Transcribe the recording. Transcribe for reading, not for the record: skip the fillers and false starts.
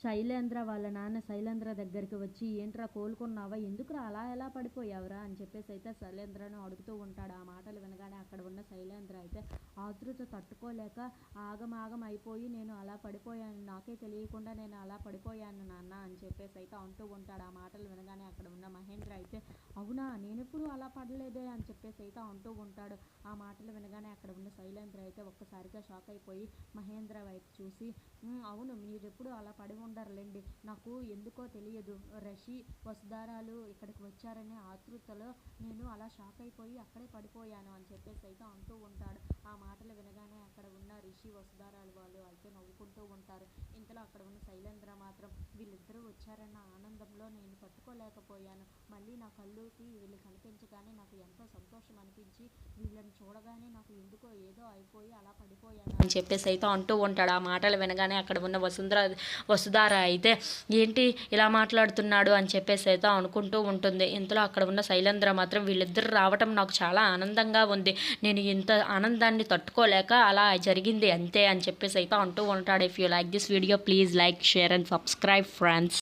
శైలేంద్ర వాళ్ళ నాన్న శైలేంద్ర దగ్గరికి వచ్చి, ఏంట్రా కోలుకున్నావా, ఎందుకురా అలా ఎలా పడిపోయావురా అని చెప్పేసి అయితే శైలేంద్రను అడుగుతూ ఉంటాడు. ఆ మాటలు వినగానే అక్కడ ఉన్న శైలేంద్ర అయితే ఆతృత తట్టుకోలేక ఆగమాగం అయిపోయి, నేను అలా పడిపోయాను, నాకే తెలియకుండా నేను అలా పడిపోయాను నాన్న అని చెప్పేసి అయితే అంటూ ఉంటాడు. ఆ మాటలు వినగానే అక్కడ ఉన్న మహేంద్ర అయితే, అవునా నేనెప్పుడు అలా పడలేదే అని చెప్పేసి అయితే అంటూ ఉంటాడు. ఆ మాటలు వినగానే అక్కడ ఉన్న శైలేంద్ర అయితే ఒక్కసారిగా షాక్ అయిపోయి మహేంద్ర వైపు చూసి, అవును మీరెప్పుడు అలా పడి ఉండరులేండి, నాకు ఎందుకో తెలియదు, రషి వసుధారాలు ఇక్కడికి వచ్చారనే ఆతృతలో నేను అలా షాక్ అయిపోయి అక్కడే పడిపోయాను అని చెప్పేసి అయితే అంటూ ఉంటాడు. ఆ మాటలు వినగానే అక్కడ ఉన్న రిషి వసుధారాలు వాళ్ళు అయితే నవ్వుకుంటూ ఉంటారు. ఇంతలో అక్కడ ఉన్న శైలేంద్ర మాత్రం, వీళ్ళిద్దరూ వచ్చారన్న ఆనందంలో నేను తట్టుకోలేకపోయాను, మళ్ళీ నా కళ్ళుకి వీళ్ళు కనిపించగానే నాకు ఎంతో సంతోషం అనిపించి వీళ్ళని చూడగానే నాకు ఎందుకో ఏదో అయిపోయి అలా పడిపోయాను అని చెప్పేసి అయితే అంటూ ఉంటాడు. ఆ మాటలు వినగానే అక్కడ ఉన్న వసుధార అయితే, ఏంటి ఇలా మాట్లాడుతున్నాడు అని చెప్పేసి అయితే అనుకుంటూ ఉంటుంది. ఇంతలో అక్కడ ఉన్న శైలేంద్ర మాత్రం, వీళ్ళిద్దరు రావటం నాకు చాలా ఆనందంగా ఉంది, నేను ఇంత ఆనందాన్ని తట్టుకోలేక అలా జరిగింది అంతే అని చెప్పేసి అయితే అంటూ ఉంటాడు. If you like this video please like, share and subscribe friends.